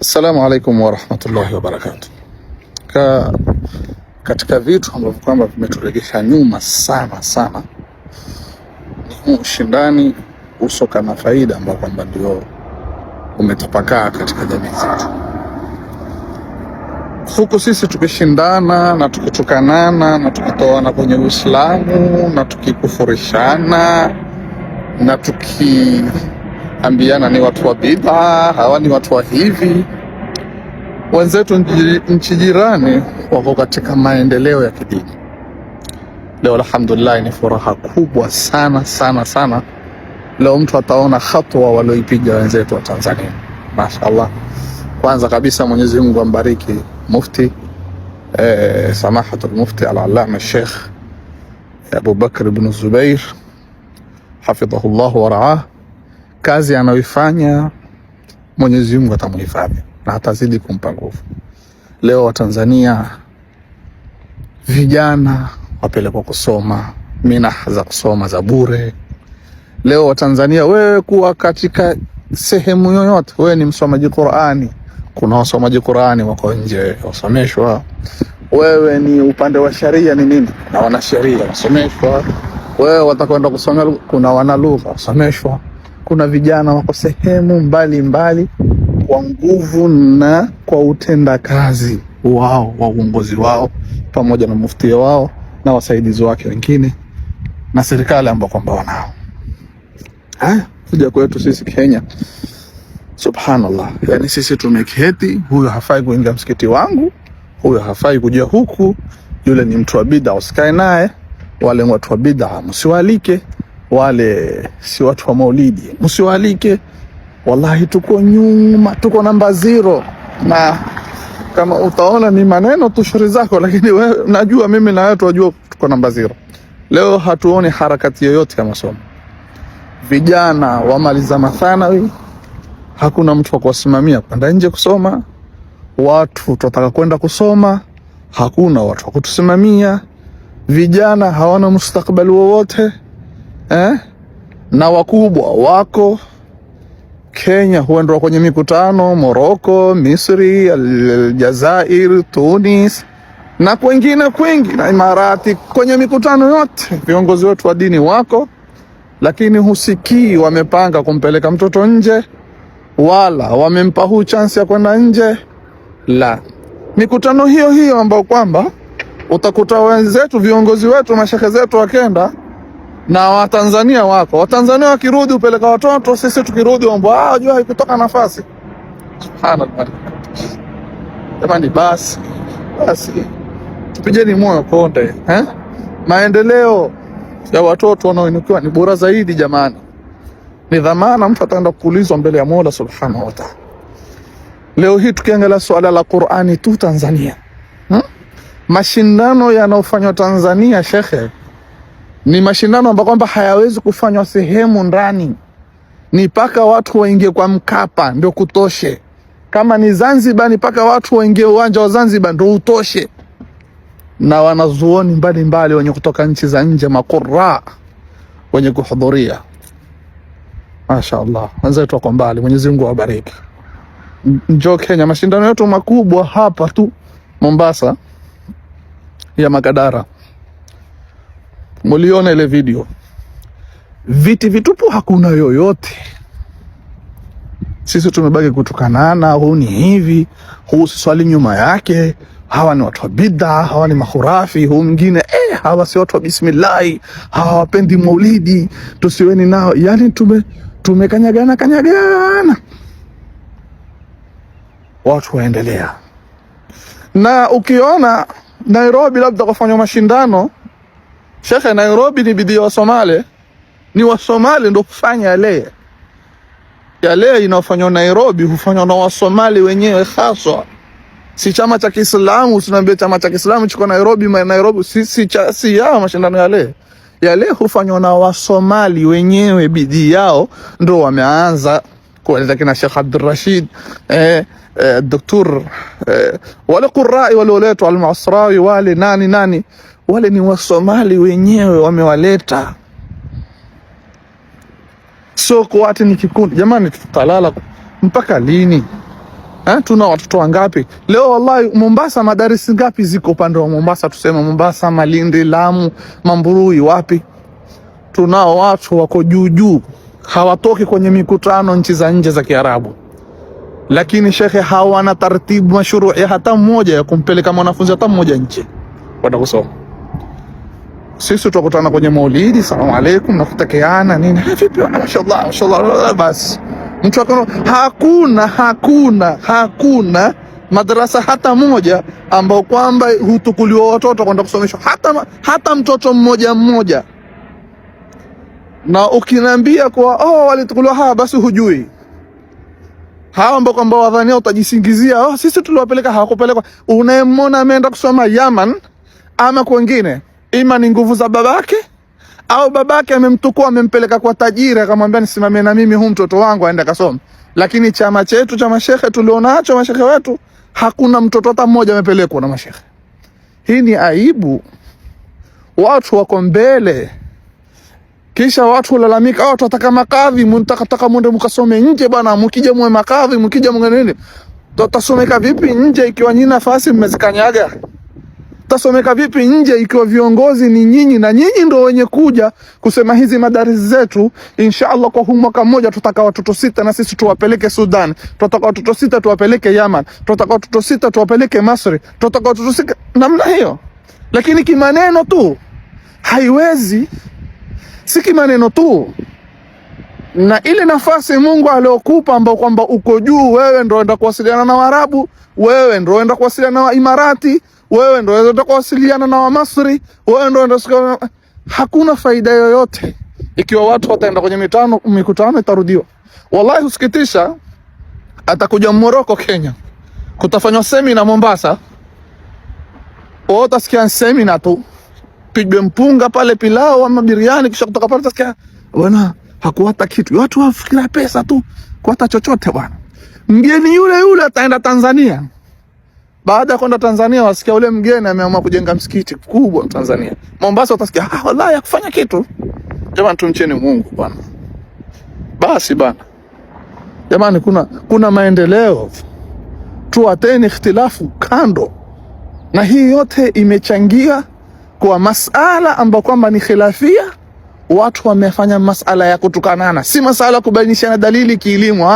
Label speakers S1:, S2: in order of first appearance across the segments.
S1: Assalamu alaikum warahmatullahi wabarakatuh. Katika vitu ambavyo kwamba vimeturegesha nyuma sana ni ushindani usoka na faida ambao kwamba ndio umetapakaa katika jamii zetu, huku sisi tukishindana na tukitukanana na tukitoana kwenye Uislamu na tukikufurishana na tukiambiana ni watu wa bid'a, hawa ni watu wa hivi. Wenzetu nchi jirani wako katika maendeleo ya kidini. Leo alhamdulillah ni furaha kubwa sana. Leo mtu ataona hatua walioipiga wenzetu wa Tanzania. Mashaallah. Kwanza kabisa Mwenyezi Mungu ambariki Mufti Samahatul Mufti Al-Allama Sheikh Abu Bakr ibn Zubair hafidhahullah wa ra'ah. Kazi anayoifanya Mwenyezi Mungu atamhifadhi na atazidi kumpa nguvu. Leo wa Tanzania vijana wapelekwa kusoma, minah za kusoma za bure. Leo wa Tanzania wewe kuwa katika sehemu yoyote, wewe ni msomaji Qur'ani, kuna wasomaji Qur'ani wako nje wasomeshwa. Wewe ni upande wa sharia ni nini, na wana sharia wasomeshwa. Wewe watakwenda kusomea, kuna wana lugha wasomeshwa. Kuna vijana wako sehemu mbali kwa nguvu na kwa utenda kazi wao wa uongozi wao pamoja na mufti wao na wasaidizi wake wengine na serikali ambao kwamba wanao. Kuja kwetu sisi Kenya, subhanallah, yani sisi tumeketi, huyo hafai kuingia msikiti wangu, huyo hafai kuja huku, yule ni mtu wa bid'a usikae naye, wale watu wa bid'a msiwalike, wale si watu wa maulidi msiwalike. Wallahi tuko nyuma, tuko namba 0, na kama utaona ni maneno tu shuri zako, lakini wewe najua mimi na wewe tunajua tuko namba 0. Leo hatuoni harakati yoyote ya masomo. Vijana wamaliza mathanawi, hakuna mtu wa kuwasimamia kwenda nje kusoma. Watu tutataka kwenda kusoma, hakuna watu wa kutusimamia. Vijana hawana mustakabali wowote na wakubwa wako Kenya huenda kwenye mikutano Morocco, Misri, Aljazair, Tunis na kwingine kwingi na Imarati. Kwenye mikutano yote viongozi wetu wa dini wako, lakini husikii wamepanga kumpeleka mtoto nje, wala wamempa huu chance ya kwenda nje. La, mikutano hiyo ambao kwamba utakuta wenzetu viongozi wetu mashehe zetu wakenda na Watanzania wako. Watanzania wakirudi upeleka watoto, sisi tukirudi omba jua haikutoka nafasi. Subhanallah. Jamani, basi tupigeni moyo konde. Maendeleo ya watoto wanaoinukiwa ni bora zaidi jamani. Ni dhamana mtu ataenda kuulizwa mbele ya Mola Subhanahu wa Ta'ala. Leo hii tukiangalia swala la Qur'ani tu Tanzania, mashindano yanayofanywa Tanzania shekhe ni mashindano ambayo kwamba hayawezi kufanywa sehemu ndani, ni paka watu waingie kwa Mkapa ndio kutoshe. Kama ni Zanzibar ni paka watu waingie uwanja wa Zanzibar ndio utoshe, na wanazuoni mbalimbali wenye kutoka nchi za nje, makurra wenye kuhudhuria. Mashaallah, wenzetu wako mbali, Mwenyezi Mungu awabariki. Njoo Kenya, mashindano yetu makubwa hapa tu Mombasa ya Makadara. Muliona ile video, viti vitupu, hakuna yoyote. Sisi tumebaki kutukanana, huu ni hivi, huu swali nyuma yake, hawa ni watu wa bid'a, hawa ni mahurafi, huu mwingine hawa si watu wa bismillah, hawa wapendi maulidi, tusiweni nao. Yani tumekanyagana watu waendelea. Na ukiona Nairobi labda kufanya mashindano, shekhe, Nairobi ni bidii wa Somali, ni wa Somali ndio kufanya yale inafanywa Nairobi, hufanywa na Wasomali wenyewe haswa. Si chama cha Kiislamu, tunaambia chama cha Kiislamu chiko Nairobi, Nairobi si yao mashindano yale hufanywa na Wasomali wenyewe, bidii yao ndio wameanza kueleza kina Sheikh Abdul Rashid Dr. wale Qurrai wale waletu Al-Masrawi wale nani wale ni Wasomali wenyewe wamewaleta. So kwa ati ni kikundi, jamani tutalala mpaka lini? Tuna watoto wangapi leo? Wallahi, Mombasa madarisi ngapi ziko upande wa Mombasa? Tuseme Mombasa, Malindi, Lamu, Mamburui, wapi? Tunao watu wako juu, hawatoki kwenye mikutano nchi za nje za Kiarabu, lakini shekhe hawana taratibu mashruu hata mmoja ya kumpeleka mwanafunzi hata mmoja nje kwenda kusoma. Sisi tukutana kwenye maulidi, salamu alaykum, na kutakiana nini, vipi, mashallah mashallah, basi mtu akaona hakuna madrasa hata moja ambao kwamba hutukuliwa watoto kwenda kusomeshwa, hata mtoto mmoja. Na ukiniambia kwa walitukuliwa basi hujui. Hawa ambao kwamba wadhania utajisingizia sisi tuliwapeleka, hawakupelekwa. Unayemwona ameenda kusoma Yaman ama kwingine, ima ni nguvu za babake au babake amemtukua amempeleka kwa tajiri akamwambia nisimamie na mimi mtoto wangu aende kasome. Lakini chama chetu cha mashehe tulionacho, mashehe wetu, hakuna mtoto hata mmoja amepelekwa na mashehe. Hii ni aibu. Watu wako mbele, kisha watu lalamika, watu wataka makadhi, mnataka mwende mkasome nje bwana, mkija mwe makadhi, mkija mwe nini. Tutasomeka vipi nje ikiwa nyinyi nafasi mmezikanyaga? Tutasomeka vipi nje ikiwa viongozi ni nyinyi, na nyinyi ndio wenye kuja kusema hizi madarisi zetu inshallah kwa mwaka mmoja tutaka watoto 6 na sisi tuwapeleke Sudan, tutaka watoto 6 tuwapeleke Yaman, tutaka watoto 6 tuwapeleke Masri, tutaka watoto 6 namna hiyo. Lakini kimaneno tu haiwezi, si kimaneno tu. Na ile nafasi Mungu aliokupa ambao kwamba uko juu, wewe ndio unaenda kuwasiliana na Waarabu, wewe ndio unaenda kuwasiliana na Imarati, wewe ndio unaenda kuwasiliana na Wamasri, wewe ndio unaenda. Hakuna faida yoyote ikiwa watu wataenda kwenye mikutano itarudiwa. Wallahi husikitisha, atakuja Morocco, Kenya, kutafanywa semina Mombasa, utasikia semina tu, pigwe mpunga pale, pilau ama biriani, kisha kutoka pale utasikia bwana hakuwata kitu. Watu wafikira pesa tu, kuwata chochote bwana. Mgeni yule ataenda Tanzania. Baada ya kwenda Tanzania, wasikia ule mgeni ameamua kujenga msikiti kubwa Tanzania. Mombasa utasikia wallahi hakufanya kitu. Jamani, tumcheni Mungu bwana. Basi bwana. Jamani, kuna maendeleo. Tuateni ikhtilafu kando. Na hii yote imechangia kwa masala ambayo kwamba ni khilafia. Watu wamefanya masala ya kutukanana, si masala kubainishana dalili kielimu.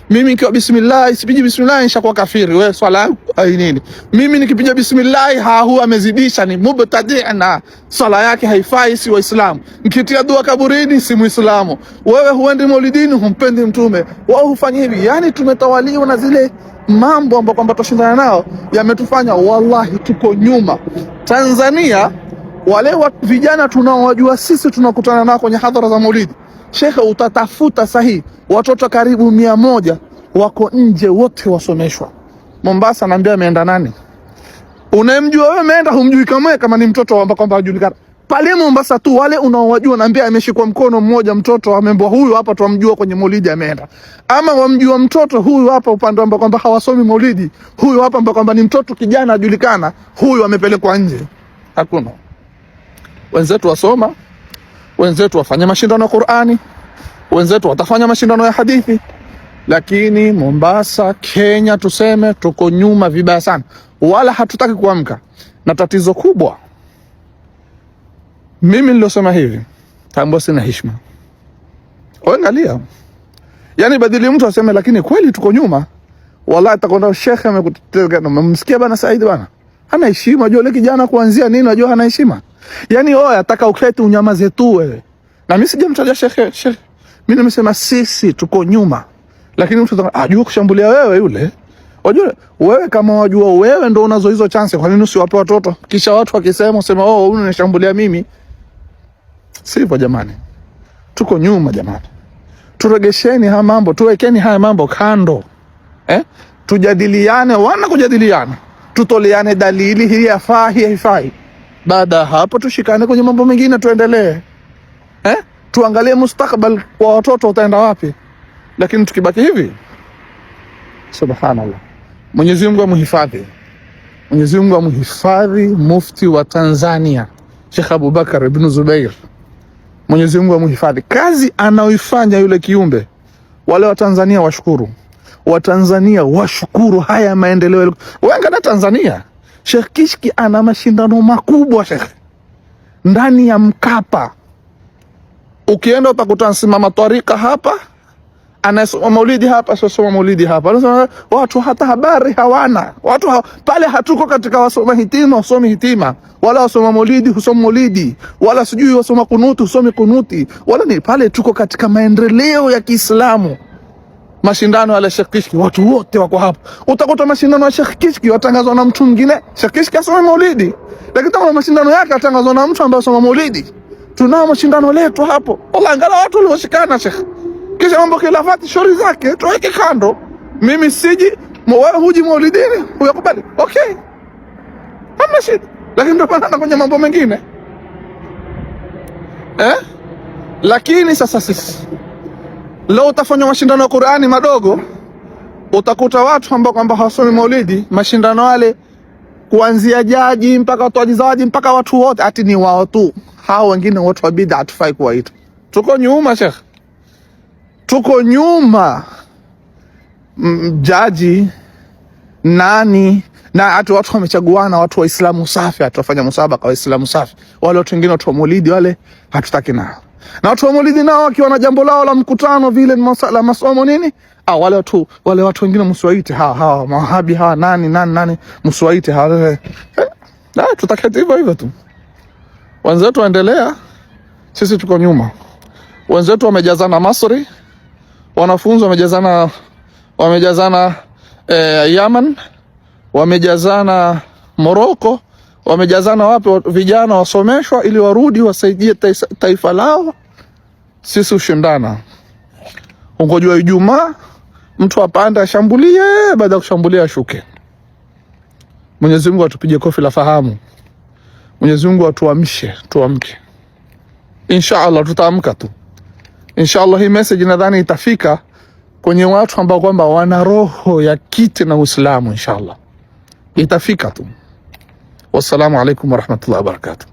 S1: Mimi nikiwa bismillah, sipiji bismillah nishakuwa kafiri, wewe swala ai nini? Mimi nikipiga bismillah huwa amezidisha, ni mubtadi' na swala yake haifai, si Waislamu. Nikitia dua kaburini, si Muislamu. Wewe huendi maulidini, humpendi mtume, wao hufanya hivi. Yani tumetawaliwa na zile mambo ambayo kwamba tushindana nao, yametufanya wallahi tuko nyuma. Tanzania, wale vijana tunaowajua sisi tunakutana nao kwenye hadhara za maulidi, shekhe, utatafuta sahihi watoto karibu 100 wako nje, wote wasomeshwa. Mombasa naambia ameenda nani? Unamjua wewe, ameenda, humjui kama ni mtoto ambao kwamba hajulikana. Pale Mombasa tu wale unaowajua naambia ameshikwa mkono mmoja mtoto, ameambiwa huyu hapa tuamjua kwenye maulidi ameenda. Ama wamjua mtoto huyu hapa upande ambao kwamba hawasomi maulidi, huyu hapa ambao kwamba ni mtoto kijana ajulikana, huyu amepelekwa nje. Hakuna. Wenzetu wasoma, wenzetu wafanya mashindano ya Qur'ani, wenzetu watafanya mashindano ya hadithi. Lakini Mombasa, Kenya tuseme tuko nyuma vibaya sana, wala hatutaki kuamka. Na tatizo kubwa, mimi nilosema hivi tambo sina heshima. Angalia, yani badili mtu aseme lakini kweli tuko nyuma. Wallahi atakwenda shekhe amekutetea, mmsikia bana Said bana, hana heshima. Unajua yule kijana kuanzia nini, unajua hana heshima. Yani wewe ataka uketi unyamaze tu wewe. Na mimi sijamtaja shekhe. Mimi nimesema sisi tuko nyuma. Lakini mtu ajua kushambulia wewe yule. Unajua wewe kama wajua wewe ndio unazo hizo chance, kwa nini usiwape watoto? Kisha watu wakisema usema huyu unashambulia mimi. Sivyo jamani. Tuko nyuma jamani. Turegesheni haya mambo, tuwekeni haya mambo kando. Tujadiliane, kujadiliana. Tutoleane dalili, hii yafaa, hii haifai. Baada hapo tushikane kwenye mambo mengine tuendelee. Tuangalie mustakabali wa watoto utaenda wapi. Lakini tukibaki hivi, subhanallah. Mwenyezi Mungu amhifadhi. Mwenyezi Mungu amhifadhi mufti wa Tanzania Sheikh Abubakar ibn Zubair. Mwenyezi Mungu amhifadhi. Kazi anaoifanya yule kiumbe, wale wa Tanzania washukuru. Watanzania washukuru haya maendeleo. Wewe Tanzania, Sheikh Kishki ana mashindano makubwa Sheikh, ndani ya Mkapa. Ukienda utakuta simama twarika hapa, anasoma maulidi hapa, soma maulidi hapa. Watu hata habari hawana. Pale hatuko katika wasoma hitima, usomi hitima, wala wasoma maulidi, husoma maulidi, wala sijui wasoma kunuti, usomi kunuti, wala ni pale tuko katika maendeleo ya Kiislamu. Mashindano ya Sheikh Kishki, watu wote wako hapa. Utakuta mashindano ya Sheikh Kishki watangazwa na mtu mwingine. Sheikh Kishki asoma maulidi, lakini kama mashindano yake atangazwa na mtu ambaye asoma maulidi. Tunao mashindano letu hapo. Allah, angalau watu walioshikana Sheikh. Kisha mambo khilafati shauri zake tuweke kando. Mimi siji, wewe huji maulidini, uyakubali. Okay. Hamna shida. Lakini ndio bana kwenye mambo mengine. Lakini sasa sisi leo utafanya mashindano ya Qur'ani madogo, utakuta watu ambao kwamba hawasomi maulidi, mashindano yale kuanzia jaji mpaka watoaji zawadi mpaka watu wote ati ni wao tu. Hao wengine watu wa bid'a hatufai kuwaita. Tuko nyuma Sheikh. Tuko nyuma. Jaji nani na hata watu wamechaguana, watu wa Islamu safi, atafanya musabaka wa Islamu safi. Wale watu wengine watu wa maulidi wale hatutaki nao. Na watu wa maulidi nao wakiwa na jambo lao la mkutano vile masala masomo nini, wale watu wengine msiwaite hawa mawahabi hawa nani msiwaite hawa. Tutaketi hivyo tu. Wenzetu waendelea, sisi tuko nyuma. Wenzetu wamejazana Masri, wanafunzi wamejazana Yaman, wamejazana Morocco, wamejazana wapi, vijana wasomeshwa ili warudi wasaidie taifa lao. Sisi ushindana. Ungojua Ijumaa mtu apanda ashambulie, baada ya kushambulia ashuke. Mwenyezi Mungu atupige kofi la fahamu. Mwenyezi Mungu atuamshe, tuamke. Inshallah tutaamka tu. Inshallah hii message nadhani itafika kwenye watu ambao kwamba wana roho ya kiti na Uislamu. Inshallah itafika tu. Wassalamu alaikum warahmatullahi wabarakatuh.